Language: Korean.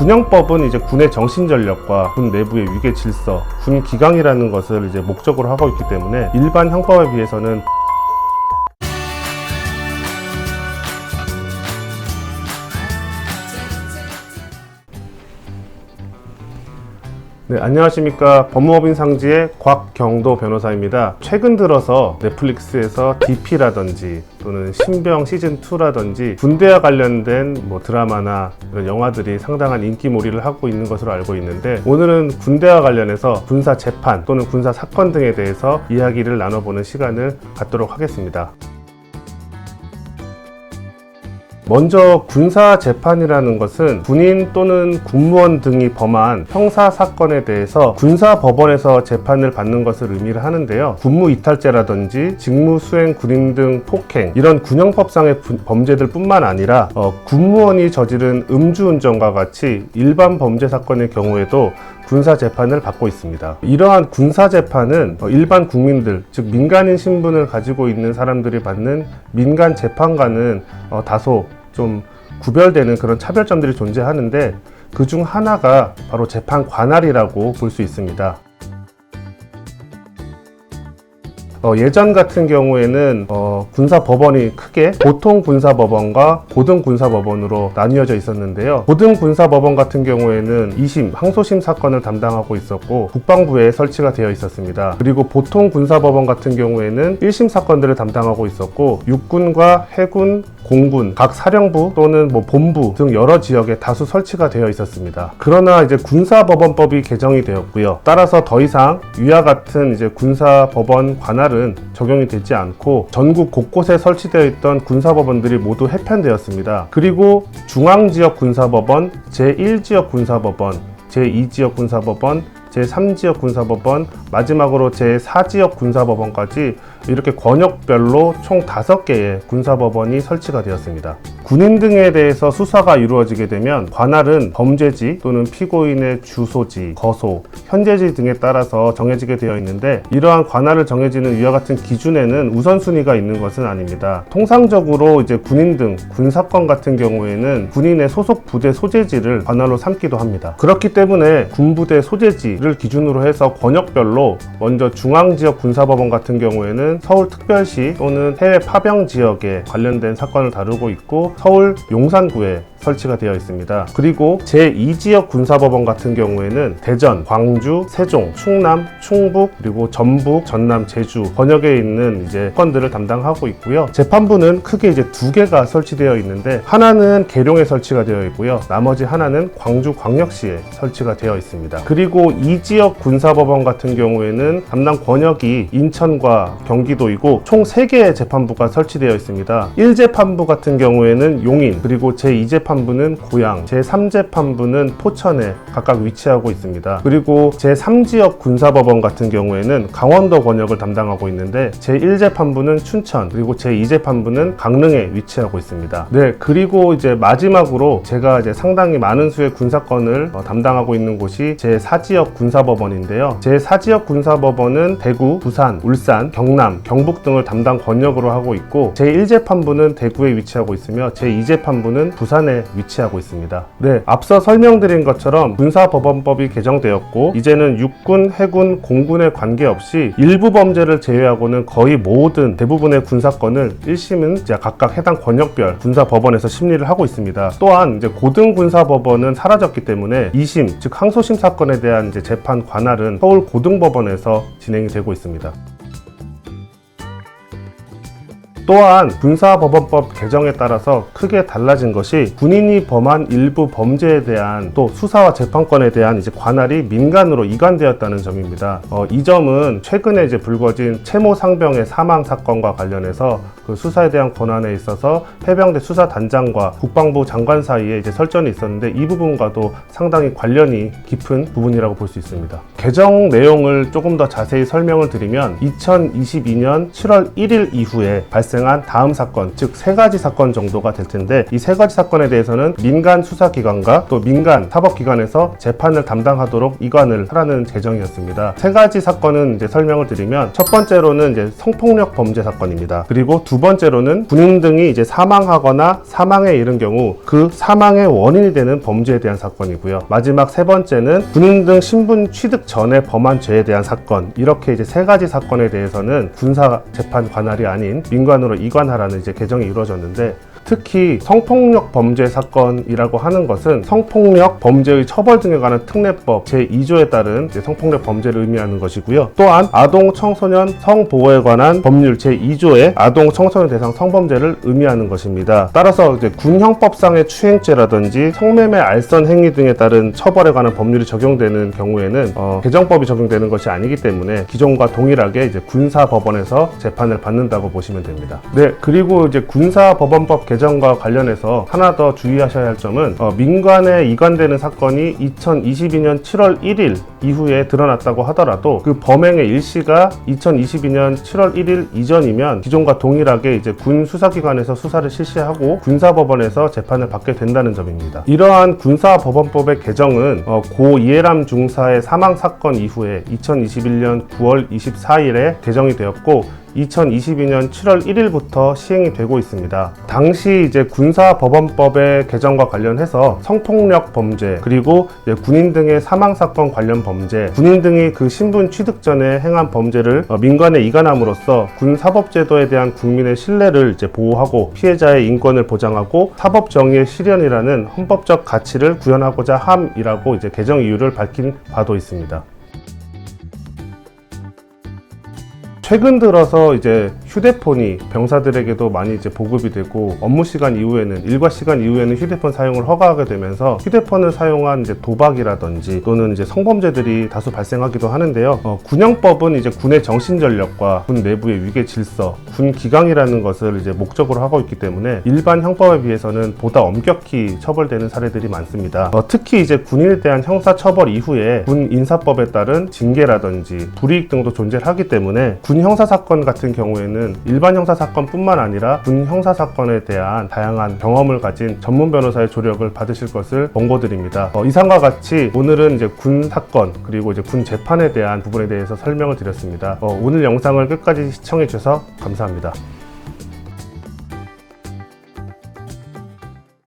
군형법은 이제 군의 정신전력과 군 내부의 위계 질서, 군 기강이라는 것을 이제 목적으로 하고 있기 때문에 일반 형법에 비해서는 네, 안녕하십니까. 법무법인 상지의 곽경도 변호사입니다. 최근 들어서 넷플릭스에서 DP라든지 또는 신병 시즌2라든지 군대와 관련된 드라마나 이런 영화들이 상당한 인기몰이를 하고 있는 것으로 알고 있는데, 오늘은 군대와 관련해서 군사 재판 또는 군사 사건 등에 대해서 이야기를 나눠보는 시간을 갖도록 하겠습니다. 먼저 군사재판이라는 것은 군인 또는 군무원 등이 범한 형사사건에 대해서 군사법원에서 재판을 받는 것을 의미를 하는데요. 군무이탈죄라든지 직무수행 군인 등 폭행, 이런 군형법상의 범죄들 뿐만 아니라 군무원이 저지른 음주운전과 같이 일반 범죄 사건의 경우에도 군사재판을 받고 있습니다. 이러한 군사재판은 일반 국민들, 즉 민간인 신분을 가지고 있는 사람들이 받는 민간 재판과는 다소 좀 구별되는 그런 차별점들이 존재하는데, 그 중 하나가 바로 재판 관할이라고 볼 수 있습니다. 예전 같은 경우에는 군사법원이 크게 보통군사법원과 고등군사법원으로 나뉘어져 있었는데요. 고등군사법원 같은 경우에는 2심, 항소심 사건을 담당하고 있었고 국방부에 설치가 되어 있었습니다. 그리고 보통군사법원 같은 경우에는 1심 사건들을 담당하고 있었고 육군과 해군, 공군, 각 사령부 또는 본부 등 여러 지역에 다수 설치가 되어 있었습니다. 그러나 이제 군사법원법이 개정이 되었고요. 따라서 더 이상 위와 같은 이제 군사법원 관할은 적용이 되지 않고 전국 곳곳에 설치되어 있던 군사법원들이 모두 해편되었습니다. 그리고 중앙지역 군사법원, 제1지역 군사법원, 제2지역 군사법원, 제3지역 군사법원, 마지막으로 제4지역 군사법원까지 이렇게 권역별로 총 5개의 군사법원이 설치가 되었습니다. 군인 등에 대해서 수사가 이루어지게 되면 관할은 범죄지 또는 피고인의 주소지, 거소, 현재지 등에 따라서 정해지게 되어 있는데, 이러한 관할을 정해지는 위와 같은 기준에는 우선순위가 있는 것은 아닙니다. 통상적으로 이제 군인 등 군사건 같은 경우에는 군인의 소속 부대 소재지를 관할로 삼기도 합니다. 그렇기 때문에 군부대 소재지를 기준으로 해서 권역별로 먼저 중앙지역 군사법원 같은 경우에는 서울특별시 또는 해외 파병 지역에 관련된 사건을 다루고 있고, 서울 용산구에 설치가 되어 있습니다. 그리고 제2지역 군사법원 같은 경우에는 대전, 광주, 세종, 충남, 충북, 그리고 전북, 전남, 제주 권역에 있는 이제 사건들을 담당하고 있고요. 재판부는 크게 이제 2개가 설치되어 있는데, 하나는 계룡에 설치가 되어 있고요. 나머지 하나는 광주광역시에 설치가 되어 있습니다. 그리고 2지역 군사법원 같은 경우에는 담당 권역이 인천과 경기도이고 총 3개의 재판부가 설치되어 있습니다. 1재판부 같은 경우에는 용인, 그리고 제2재판부는 고양, 제3재판부는 포천에 각각 위치하고 있습니다. 그리고 제3지역 군사법원 같은 경우에는 강원도 권역을 담당하고 있는데, 제1재판부는 춘천, 그리고 제2재판부는 강릉에 위치하고 있습니다. 네, 그리고 이제 마지막으로 제가 이제 상당히 많은 수의 군사건을 담당하고 있는 곳이 제4지역 군사법원인데요. 제4지역 군사법원은 대구, 부산, 울산, 경남, 경북 등을 담당 권역으로 하고 있고, 제1재판부는 대구에 위치하고 있으며 제2재판부는 부산에 위치하고 있습니다. 네, 앞서 설명드린 것처럼 군사법원법이 개정되었고, 이제는 육군, 해군, 공군에 관계없이 일부 범죄를 제외하고는 거의 모든 대부분의 군사건을 1심은 이제 각각 해당 권역별 군사법원에서 심리를 하고 있습니다. 또한 이제 고등군사법원은 사라졌기 때문에 2심, 즉 항소심 사건에 대한 이제 재판 관할은 서울 고등법원에서 진행이 되고 있습니다. 또한 군사법원법 개정에 따라서 크게 달라진 것이, 군인이 범한 일부 범죄에 대한 또 수사와 재판권에 대한 이제 관할이 민간으로 이관되었다는 점입니다. 이 점은 최근에 이제 불거진 채모 상병의 사망 사건과 관련해서 그 수사에 대한 권한에 있어서 해병대 수사단장과 국방부 장관 사이에 이제 설전이 있었는데, 이 부분과도 상당히 관련이 깊은 부분이라고 볼 수 있습니다. 개정 내용을 조금 더 자세히 설명을 드리면, 2022년 7월 1일 이후에 발생한 다음 사건, 즉 3가지 사건 정도가 될 텐데, 이 3가지 사건에 대해서는 민간 수사기관과 또 민간 사법기관에서 재판을 담당하도록 이관을 하라는 개정이었습니다. 3가지 사건은 이제 설명을 드리면, 첫 번째로는 이제 성폭력 범죄 사건입니다. 그리고 두 두 번째로는 군인 등이 이제 사망하거나 사망에 이른 경우 그 사망의 원인이 되는 범죄에 대한 사건이고요. 마지막 세 번째는 군인 등 신분 취득 전에 범한 죄에 대한 사건. 이렇게 이제 세 가지 사건에 대해서는 군사 재판 관할이 아닌 민관으로 이관하라는 이제 개정이 이루어졌는데, 특히 성폭력 범죄 사건이라고 하는 것은 성폭력 범죄의 처벌 등에 관한 특례법 제2조에 따른 성폭력 범죄를 의미하는 것이고요. 또한 아동 청소년 성보호에 관한 법률 제2조의 아동 청소년 대상 성범죄를 의미하는 것입니다. 따라서 이제 군형법상의 추행죄라든지 성매매 알선 행위 등에 따른 처벌에 관한 법률이 적용되는 경우에는 개정법이 적용되는 것이 아니기 때문에 기존과 동일하게 이제 군사법원에서 재판을 받는다고 보시면 됩니다. 네, 그리고 이제 군사법원법 개정과 관련해서 하나 더 주의하셔야 할 점은 민관에 이관되는 사건이 2022년 7월 1일 이후에 드러났다고 하더라도 그 범행의 일시가 2022년 7월 1일 이전이면 기존과 동일하게 이제 군 수사기관에서 수사를 실시하고 군사법원에서 재판을 받게 된다는 점입니다. 이러한 군사법원법의 개정은 고 이해람 중사의 사망 사건 이후에 2021년 9월 24일에 개정이 되었고 2022년 7월 1일부터 시행이 되고 있습니다. 당시 이제 군사법원법의 개정과 관련해서 성폭력 범죄, 그리고 군인 등의 사망 사건 관련 범죄, 군인 등이 그 신분 취득 전에 행한 범죄를 민관에 이관함으로써 군사법제도에 대한 국민의 신뢰를 이제 보호하고 피해자의 인권을 보장하고 사법 정의의 실현이라는 헌법적 가치를 구현하고자 함이라고 이제 개정 이유를 밝힌 바도 있습니다. 최근 들어서 이제 휴대폰이 병사들에게도 많이 이제 보급이 되고 업무 시간 이후에는 일과 시간 이후에는 휴대폰 사용을 허가하게 되면서 휴대폰을 사용한 이제 도박이라든지 또는 이제 성범죄들이 다수 발생하기도 하는데요. 군형법은 이제 군의 정신 전력과 군 내부의 위계 질서, 군 기강이라는 것을 이제 목적으로 하고 있기 때문에 일반 형법에 비해서는 보다 엄격히 처벌되는 사례들이 많습니다. 특히 이제 군인에 대한 형사 처벌 이후에 군 인사법에 따른 징계라든지 불이익 등도 존재하기 때문에 군 형사사건 같은 경우에는 일반 형사사건뿐만 아니라 군 형사사건에 대한 다양한 경험을 가진 전문 변호사의 조력을 받으실 것을 권고드립니다. 이상과 같이 오늘은 이제 군 사건 그리고 이제 군 재판에 대한 부분에 대해서 설명을 드렸습니다. 오늘 영상을 끝까지 시청해 주셔서 감사합니다.